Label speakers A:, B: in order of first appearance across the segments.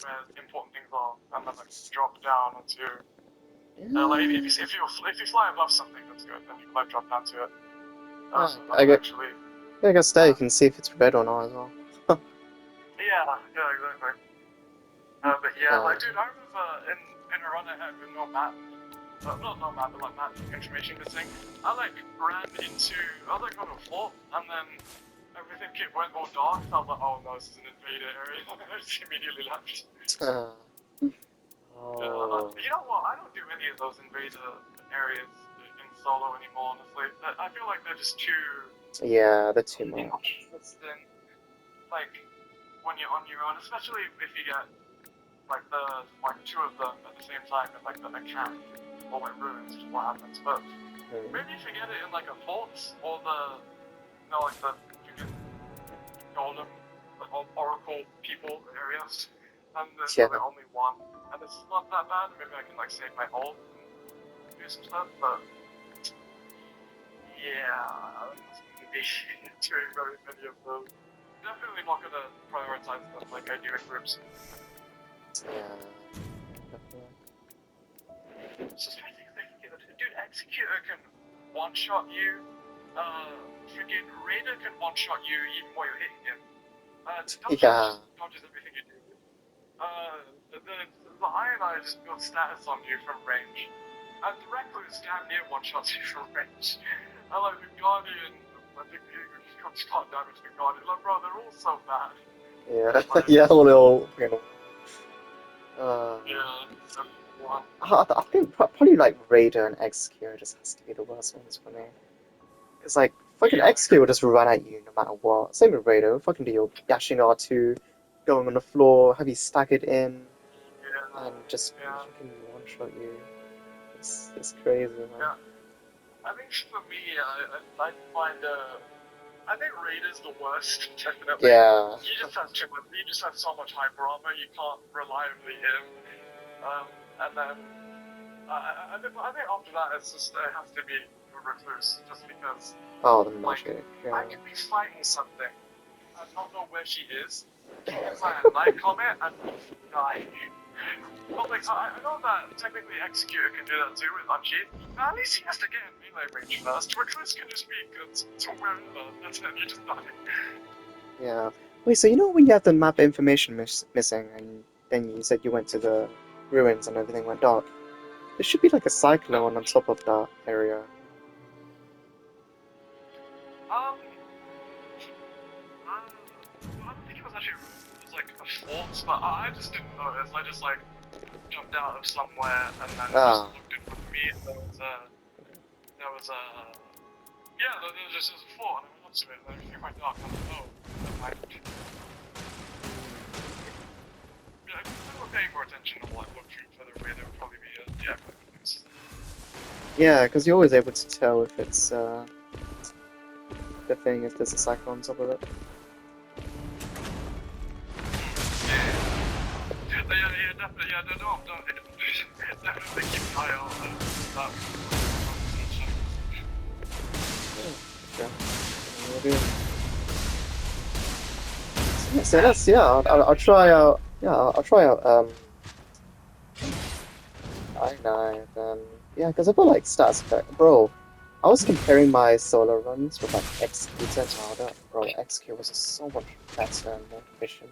A: like where important things are, and then like drop down onto. Like if you fly above something, that's good. Then you can like drop down to it.
B: I guess there you can see if it's red or not as well.
A: Yeah, exactly. But yeah, like dude, I remember in a run I had with no map, not map, but like map information missing. I like ran into, I was like on a fort, and then everything went all dark. So I was like, oh no, this is an invader area. I just immediately left. You know what? I don't do any of those invader areas in solo anymore. Honestly, I feel like they're just too.
B: Yeah, they're too much.
A: Like when you're on your own, especially if you get like two of them at the same time in like a camp or like ruins, which is what happens. But maybe if you get it in like a fort or like the freaking golem, the oracle people areas, and there's really only one, and it's not that bad. Maybe I can like save my ult and do some stuff, but yeah, I'm not gonna be doing very many of those. Definitely not gonna prioritize them like I do in groups.
B: Yeah, definitely.
A: Dude, Executor can one-shot you. Freaking Raider can one-shot you even while you're hitting him. Dodges everything you do. The Iron Eye just builds status on you from range. And the Recluse damn near one-shots you from range. I like the Guardian. I think you can't damage the Guardian. Like, bro, they're all so bad.
B: Yeah, yeah, all I think probably like Raider and Execute just has to be the worst ones for me. It's like fucking Execute will just run at you no matter what. Same with Raider, fucking do your dashing R2, going on the floor, have you staggered in, and just fucking one-shot you. It's crazy, man.
A: Yeah. I think for me, I find I think Raider's the worst, definitely.
B: Yeah.
A: You just have so much hyper armor, you can't reliably hit him. And then I think after that it has to be a Recluse, just because.
B: Oh, the magic.
A: I could be fighting something and not know where she is. It's like a night comet and die. But like I know that technically Executor can do that too with Unsheath, but at least he has to get in melee range first. Recluse can just be good to wherever, and then you just die.
B: Yeah. Wait, so you know when you have the map information missing, and then you said you went to the ruins and everything went dark? There should be like a cyclone on top of that area.
A: I don't think it was actually it was like a fort, but I just didn't notice. I just like jumped out of somewhere and then just looked in front of me, and there was a fort, and I went up to it, and everything went dark. I was like, oh, if we were paying more attention to like looking further away, there would probably be
B: Yeah, because you're always able to tell if it's the thing, if there's a cyclone on top of it.
A: Definitely keep an eye out for that.
B: So that's I'll try out I know then because I feel like stats effect, bro. I was comparing my solo runs with like Execute and Wilder. Bro, Execute was so much better and more efficient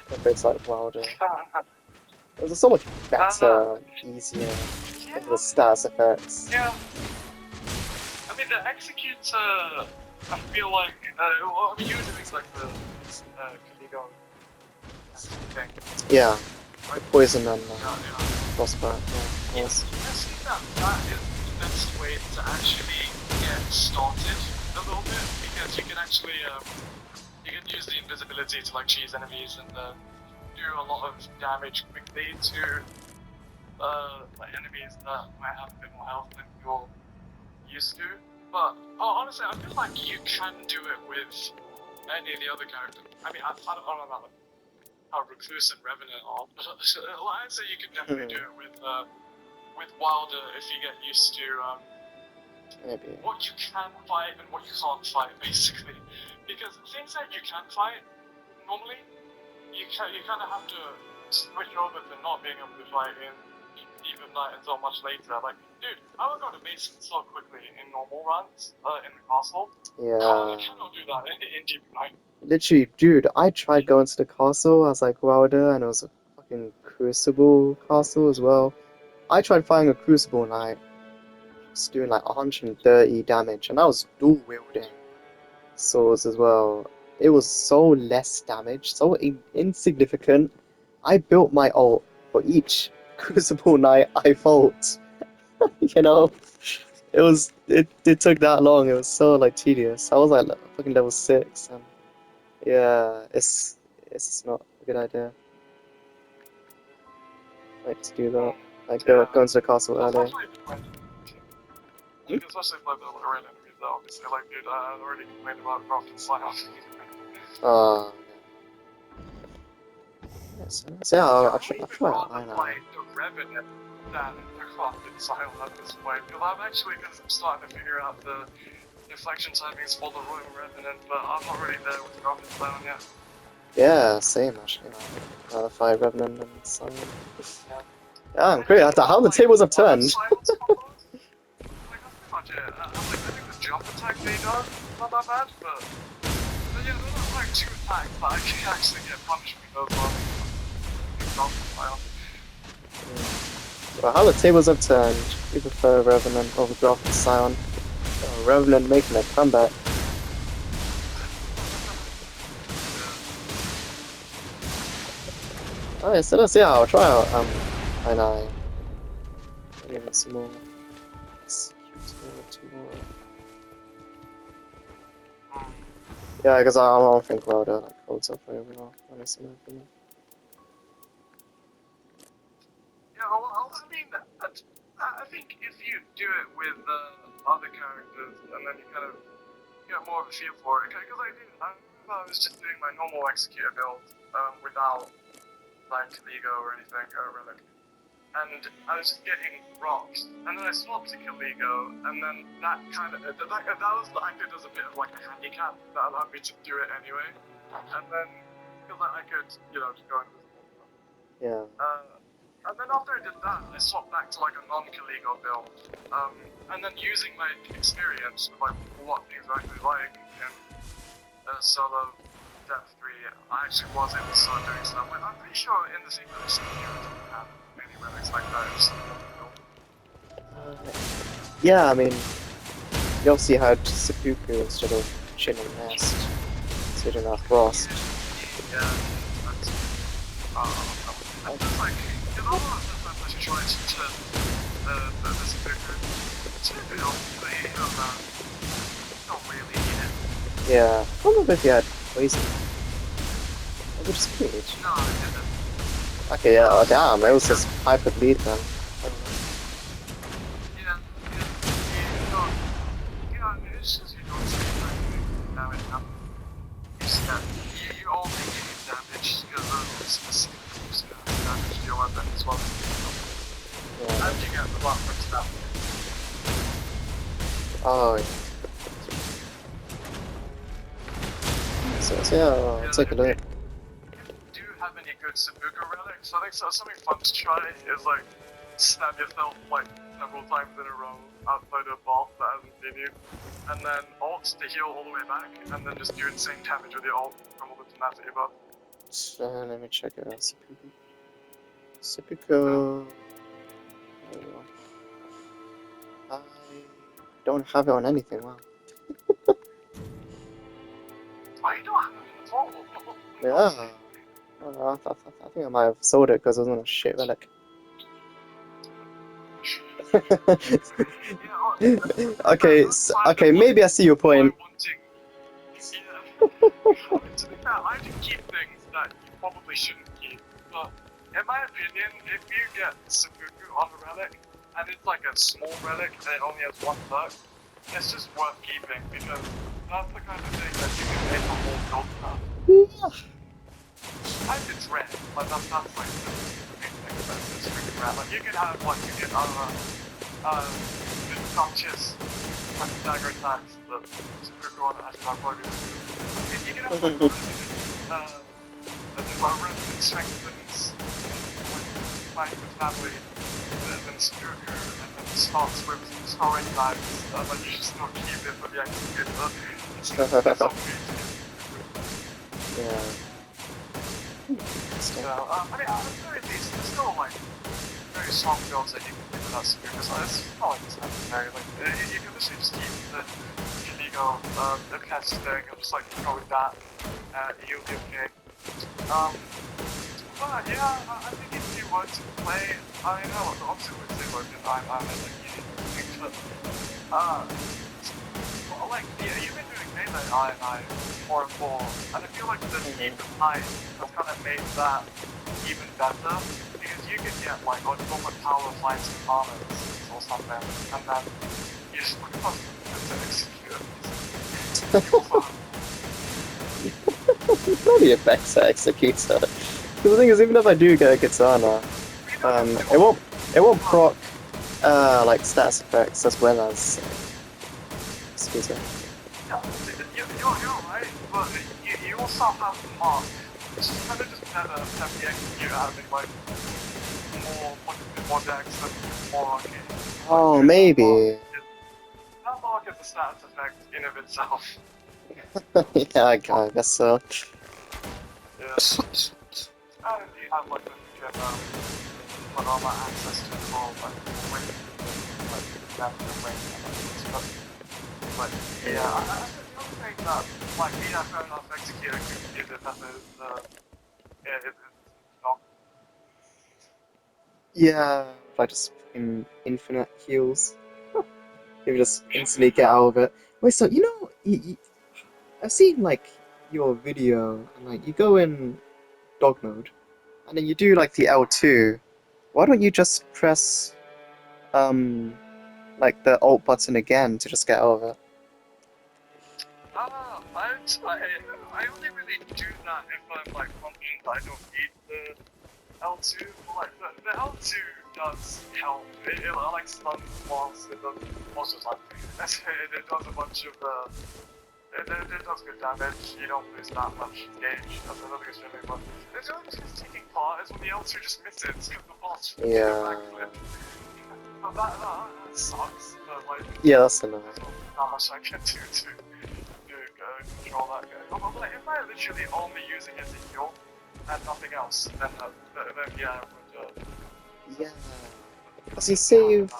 B: compared to like Wilder. It was so much better, easier, with the stats effects.
A: Yeah. I mean, the Executor, I feel like, usually it's like the Kaligo thing.
B: Yeah, the poison and frostbite.
A: Yeah, I think that is the best way to actually get started a little bit, because you can actually, you can use the invisibility to like cheese enemies and do a lot of damage quickly to like enemies that might have a bit more health than you're used to. But honestly, I feel like you can do it with any of the other characters. I mean, I don't know about how Recluse and Revenant are, but I'd say you can definitely do it with Wilder if you get used to what you can fight and what you can't fight, basically. Because things that you can fight, normally, you kind of have to switch over to not being able to fight in even night until much later. Like, dude, I would go to base so quickly in normal runs in the castle.
B: Yeah.
A: I cannot do that in deep night.
B: Literally, dude, I tried going to the castle. I was like, Wilder, and it was a fucking Crucible castle as well. I tried fighting a Crucible and I was doing like 130 damage, and I was dual wielding swords as well. It was so less damage, so insignificant. I built my ult for each Crucible Knight I fought. You know, it took that long. It was so like tedious. I was like fucking level 6, and yeah, it's just not a good idea. Like to do that. Like go into the castle early.
A: Especially if I build a red enemy, though, obviously, like, dude, I already complained about Crafted Silence.
B: Uh, yes, so yeah, I'll try.
A: I'd
B: I
A: rather
B: know.
A: play the Revenant than the Crafted Silence at this point, because I'm actually starting to figure out the deflection timings for the Royal Revenant, but I'm not really there with Crafted Silence yet.
B: Yeah, same actually. Another 5 Revenant and Sun. Yeah, I'm great. How the tables have turned.
A: I think the jump attack they does not that bad, but yeah, they're not like 2 attacks that I can actually get punished with those ones.
B: Well, how the tables have turned. We prefer Revenant over Grafted Scion. Oh, Revenant making a comeback. Alright, so let's see how I'll try out I give it some more. Yeah, because I don't think Wilder like holds up very well, honestly, in my opinion.
A: Yeah, well, I mean, I think if you do it with other characters, and then you kind of get more of a feel for it, because I remember I was just doing my normal Executor build without like Lego or anything, or Relic. And I was just getting rocks, and then I swapped to Kaligo, and then that kind of that was acted as a bit of like a handicap that allowed me to do it anyway, and then because I could just go invisible.
B: Yeah.
A: And then after I did that, I swapped back to like a non-Kaligo build, and then using my experience with like what things are actually like in solo Depth 3, I actually was able to start doing stuff. I'm pretty sure in the same release you didn't have many relics like that.
B: Yeah, I mean, you obviously had seppuku instead of Shin and Nest, so you didn't have Frost.
A: Yeah, that's I just like, you know, I should try to the seppuku to build, but you don't really need it.
B: Yeah, I don't know if you had Poison. That would just be it.
A: No, I didn't.
B: Okay, yeah, oh, damn, it was just hyper bleed then.
A: I mean, it's just you don't see damage happen. You only gain damage because of the specific damage to your weapon as well.
B: Yeah.
A: And you get the buff from stuff.
B: Oh, yeah. So yeah, I'll take a look.
A: If you do have any good seppuku relics, I think something fun to try is like stab yourself like several times in a row outside a boss that hasn't seen you, and then ult to heal all the way back, and then just do insane damage with your ult from all the tenacity buff.
B: Let me check it out. Seppuku. Seppuku. I don't have it on anything, wow.
A: Oh, you don't have it at all?
B: Yeah. I think I might have sold it because it was on a shit relic. Okay, okay, maybe I see your point.
A: To be fair, I do keep things that you probably shouldn't keep, but in my opinion, if you get seppuku on a relic, and it's like a small relic and it only has 1 perk, it's just worth keeping, because that's the kind of thing that you can make a whole build stuff. And it's rare, like that's like the main thing about this freaking rat. Like you can have like you get conscious like dagger attacks that seppuku on it has not probably. You can have like But if I really strengthens when playing with family, then Sudoku, and then starts with scoring bags, but you should still keep it for the executor. That's all we need.
B: Yeah.
A: So, I mean, at the very least, there's still like very strong builds that you can do with that Sudoku, because it's not like it's necessary. Like, you can literally just keep the illegal, the catch thing, and just like go with that, you'll be okay. But yeah, I think if you were to play, I know what the opposite would say, but I'm like, you need to think that, well, like, yeah, you've been doing melee I 4 and 4, and I feel like the team behind has kind of made that even better, because you can get like ultimate power fights and farmers or something, and then you just put them to execute.
B: Bloody effects executor. Because the thing is, even if I do get a katana, it won't proc like status effects as well as excuse me.
A: Yeah, you're right, but you also have the mark, which is kind of just better to have the execute having like more decks and more arcade.
B: Oh, maybe.
A: That mark is a status effect in of itself.
B: Yeah, I guess so.
A: Yeah. And you have like you can put all that access to the ball, like but yeah, I think the other thing that like yeah, fair enough, executor can use it as it's not.
B: Yeah, if I just fucking infinite heals, you just instantly get out of it. Wait, so you know, I've seen like your video, and like you go in dog mode, and then you do like the L2. Why don't you just press like the alt button again to just get out of it?
A: I only really do that if I'm like confident I don't need the L2. Like the L2 does help. It like stuns whilst it does also like it does a bunch of it does good damage. You don't lose that much gauge. That's another good feeling. But the only thing that's taking part is when the L2 just misses because the boss do a backflip. But that sucks. But like
B: Yeah, that's annoying.
A: not much I can do to control that guy. But like, if I literally only using it to heal and nothing else, then yeah, I would.
B: Yeah, because you save.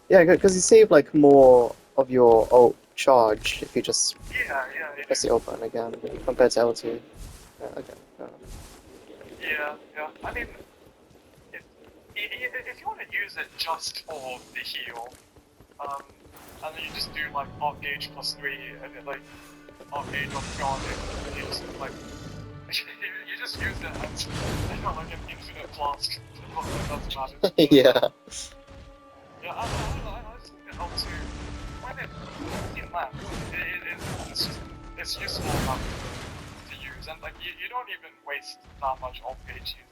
B: Yeah, because you save like more of your alt charge if you just
A: Yeah,
B: press the alt button again compared to L2. Yeah, okay.
A: yeah. I mean, if you want to use it just for the heal, and then you just do like alt gauge +3 and it like alt gauge on guarding, and you just like you just use it as like an infinite flask. Doesn't matter.
B: Yeah.
A: Yeah, I just think that L2 when it lands, it's useful enough to use, and like you don't even waste that much alt gauge using it.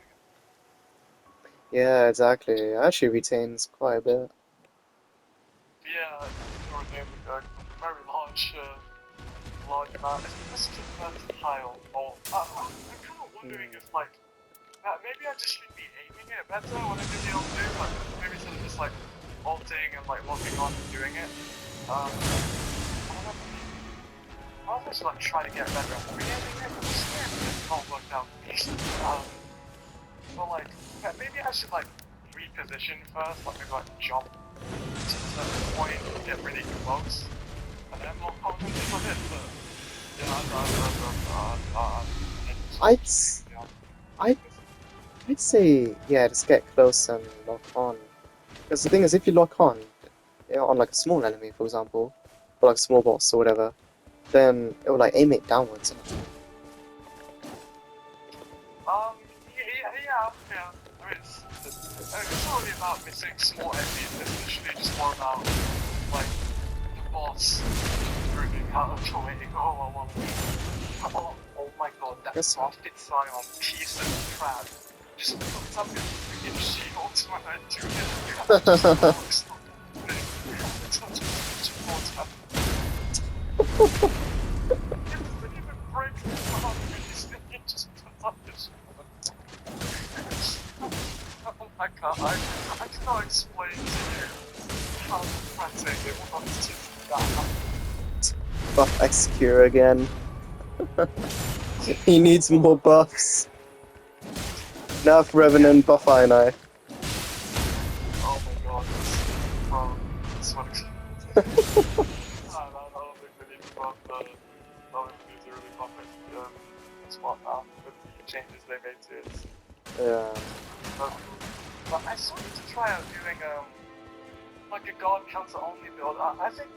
B: Yeah, exactly. It actually retains quite a bit.
A: Yeah, or a very large amount. It's just a versatile ult. I'm kind of wondering if like maybe I just should be aiming it better when I do the L2, but maybe instead of just like ulting and like locking on and doing it. I don't know. I was just like try to get better at aiming it, but it's not worked out. But like maybe I should like reposition first, like maybe like jump to a certain point, get really close, and then lock on and do it. But
B: I'd I'd say yeah, just get close and lock on. Because the thing is, if you lock on, you know, on like a small enemy, for example, or like a small boss or whatever, then it will like aim it downwards.
A: Yeah. I mean, it's not really about missing small enemies. It's literally just more about like the boss proving out of the way. Oh my god, that softed Scion piece of crap. Just puts up his freaking shields when I do it. It doesn't even break the bomb, it just puts up his I cannot explain to you how pathetic it was to that.
B: Buff Execure again. He needs more buffs. Nerf Revenant, buff Ionai.
A: Oh my god, this one. I don't think we need to buff the other things are really buffing spot now with the changes they made to it.
B: Yeah.
A: But I sort of to try out doing like a god counter only build. I think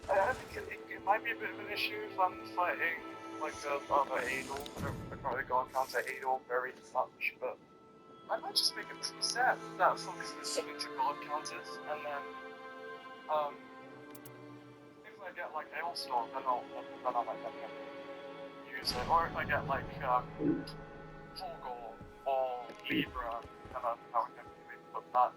A: I think it might be a bit of an issue if I'm fighting like the other Adol. I don't really god counter Adol very much, but I might just make a preset that focuses into god counters, and then if I get like Hailstorm, then I might definitely use it. Or if I get like Toggle or Libra, then I would definitely put that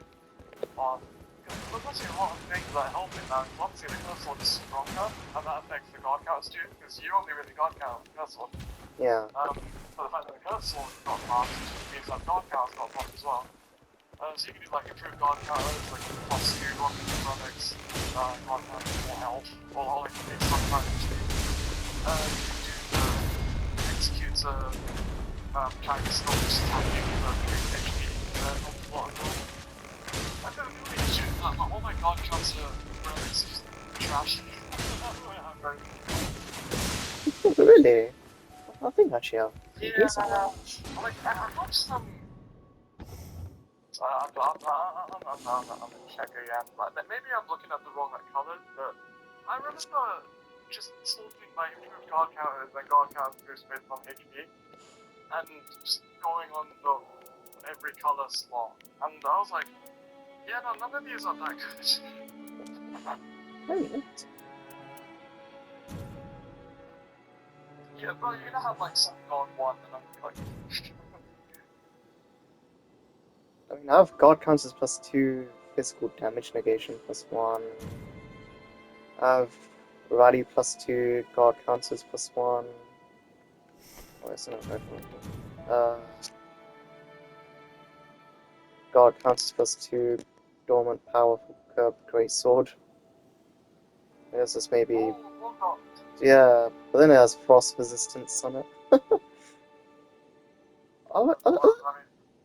A: on. Because there's actually a lot of things that help it now. Obviously the curse sword is stronger, and that affects the god counts too, because you only really god count curse sword.
B: Yeah.
A: So the fact that the curse sword got buffed means that god counts got buffed as well. So you can do like improved god counters, like plus 2 on products, god counters, more health, or like it's not damage too. You can do the executor kind of still just attacking the 3 HP on the bottom door. I don't really shoot that, but all my god counts are relics just trash.
B: Really? I think actually I'll
A: Yeah,
B: use that.
A: like I have some. I'm gonna check again. But maybe I'm looking at the wrong colors, but I remember just sorting my improved guard counters and guard counters boost based on HP, and just going on the every color slot. And I was like, yeah, no, none of these are that good.
B: Right.
A: Yeah, bro, you're gonna have like some guard one, and I'm like,
B: I mean, I have God counters plus 2, physical damage negation plus 1. I have Rally plus 2, God counters plus 1. Oh, it's not right. God counters plus 2, dormant powerful curb great sword. I guess this may be.
A: oh god.
B: Yeah, but then it has frost resistance on it. Oh,
A: I mean,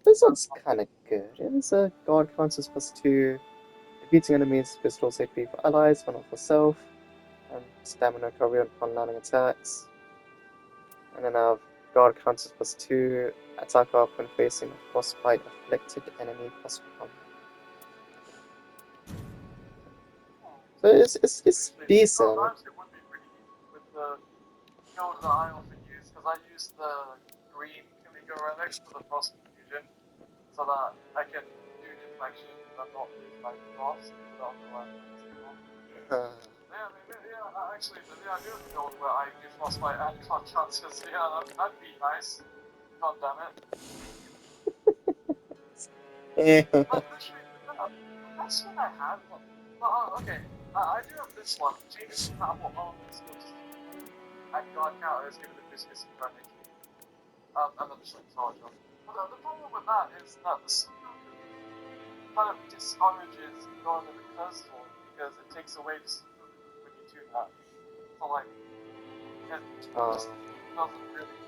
B: this one's kind of good. It's a God counters plus 2. Defeating enemies restores HP for allies, but not for self. And stamina recovery upon landing attacks. And then I have God counters plus 2. Attack up when facing a frostbite afflicted enemy plus 1. So it's decent.
A: sometimes it would be pretty easy with the build that I often use, because I use the green Kamigo relics for the frost fusion, so that I can do deflection and not lose my frost, but otherwise actually, I do a build where I do frostbite and cloud chances, yeah, that'd be nice. God damn it. But literally, that's what I had. But okay, I do have this one. Changes compatible elements with and God counter is given the business in front HP. And then just like charge up. But the problem with that is that the Sudoku kind of discourages going to the curse sword because it takes away the Sudoku when you do that. So like, it just doesn't really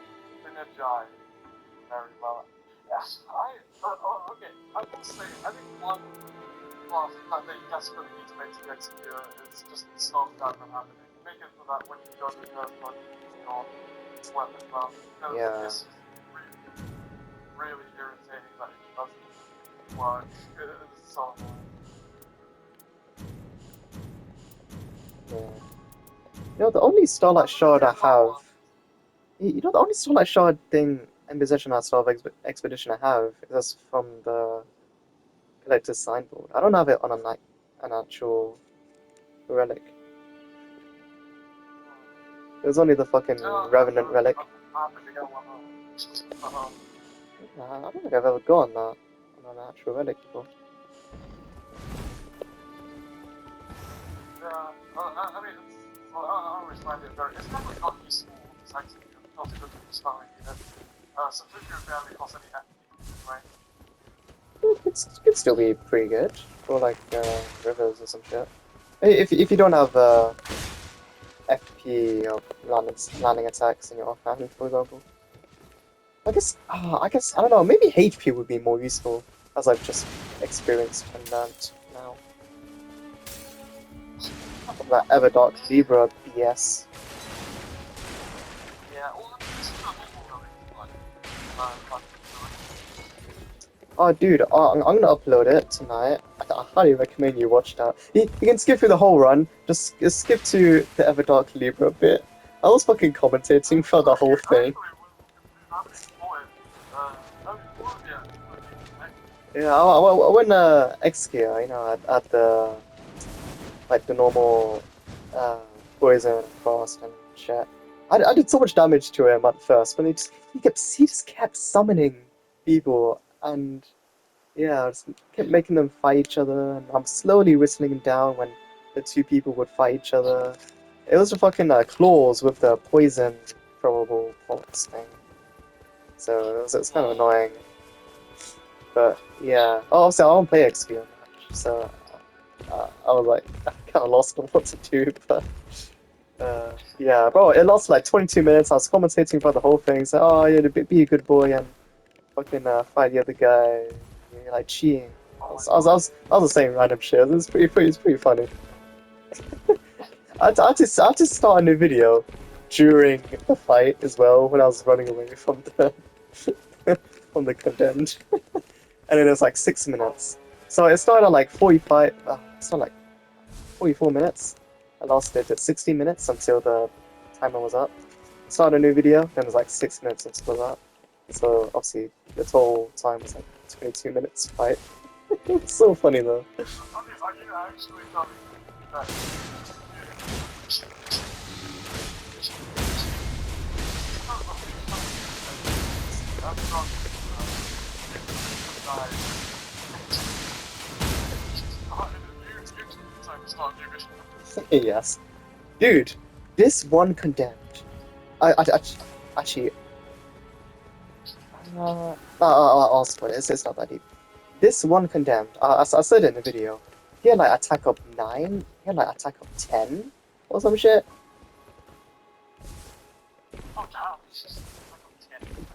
A: synergize very well. Yes, okay, I will say, I think one buff that they desperately need to make to execute is just stop that from happening. Make it so that when you go to the curse sword, you use your weapon buff. Because it's just really irritating that it doesn't work. It is so annoying.
B: Yeah. You know, the only Starlight Shard I have. You know, the only Starlight Shard thing in Possession of Star of Expedition I have is from the Collector's Signboard. I don't have it on an actual relic. There's only the fucking Revenant relic. I don't think I've ever gone that on an actual relic before.
A: Yeah, I mean, I always find it very. It's definitely not useful. It's actually not a good spelling either. So Fisher barely costs any FP, right?
B: It could still be pretty good for like rivers or some shit. If you don't have FP or landing attacks in your offhand, for example. I guess I don't know. Maybe HP would be more useful, as I've just experienced and learnt now from that Everdark Libra BS.
A: Yeah, all of this is not really like, like,
B: Oh, dude, I'm gonna upload it tonight. I highly recommend you watch that. You can skip through the whole run. Just skip to the Everdark Libra bit. I was fucking commentating for the whole thing. Yeah, I went X gear, you know, at the like the normal uh, poison and frost and shit. I did so much damage to him at first, but he just kept summoning people, and yeah, I just kept making them fight each other, and I'm slowly whistling him down when the two people would fight each other. It was a fucking claws with the poison throwable pots thing, so it's kind of annoying. But yeah, oh, obviously I don't play XP on that, so I was like, I kind of lost on what to do, but yeah, bro, it lasted like 22 minutes. I was commentating for the whole thing, so oh, yeah, be a good boy and fucking fight the other guy, yeah, like cheating. I was saying random shit. It was it's pretty funny. I had to start a new video during the fight as well when I was running away from the from the condemned, and it was like 6 minutes. So it started at like 45. It started like 44 minutes. I lasted at 60 minutes until the timer was up. Started a new video, then it was like 6 minutes until that. So obviously the total time was like 22 minutes fight. It's so funny though. Yes. Dude, this one condemned. I actually, I'll spoil it. It's not that deep. This one condemned. I said it in the video. He had like attack up 9. He had like attack up 10 or some shit.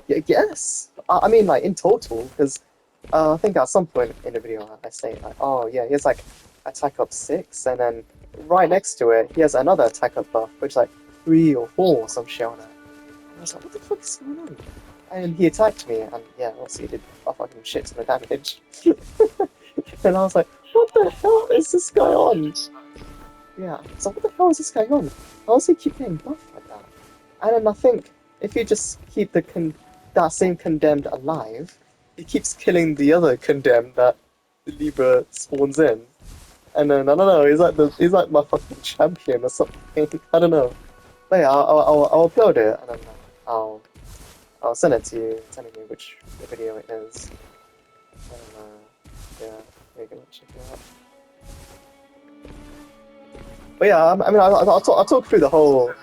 B: Yeah, yes. I mean like in total, because I think at some point in the video I say like, oh yeah, he has like attack up 6, and then right next to it he has another attack up buff, which is like 3 or 4 or some shit on it. And I was like, what the fuck is going on? And he attacked me, and yeah, obviously he did a fucking shit ton of damage. And I was like, what the hell is this guy on? Yeah, so what the hell is this guy on? How does he keep getting buffed like that? And then I think if you just keep that same condemned alive, he keeps killing the other condemned that the Libra spawns in. And then I don't know, he's like my fucking champion or something. I don't know. But yeah, I'll upload it and then I'll I'll send it to you, telling you which video it is. And yeah, you can check it out. But yeah, I mean, I'll talk through the whole.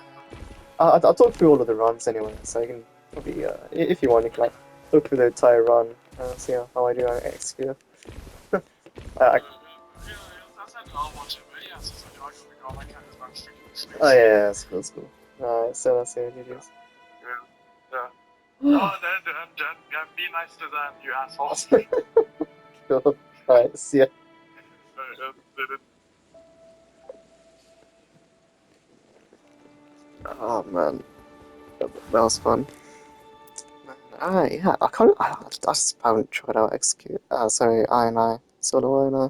B: I'll talk through all of the runs anyway, so you can probably, if you want, you can like look through the entire run, see how I do on execute. I, oh yeah, that's cool, that's cool. So let's see what you do.
A: Oh, then, be nice to them, you asshole.
B: Cool. Alright, see ya. Oh man, that was fun. Yeah, I can't. I just haven't tried out execute. Sorry, I solo I.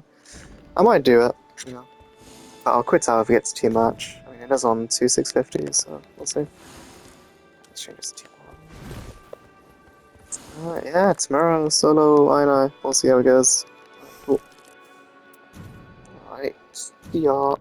B: I might do it. You know, but I'll quit out if it gets too much. I mean, it is on 2650, so we'll see. Let's change this to 1. Yeah, tomorrow solo I. We'll see how it goes. Cool. Alright, see ya.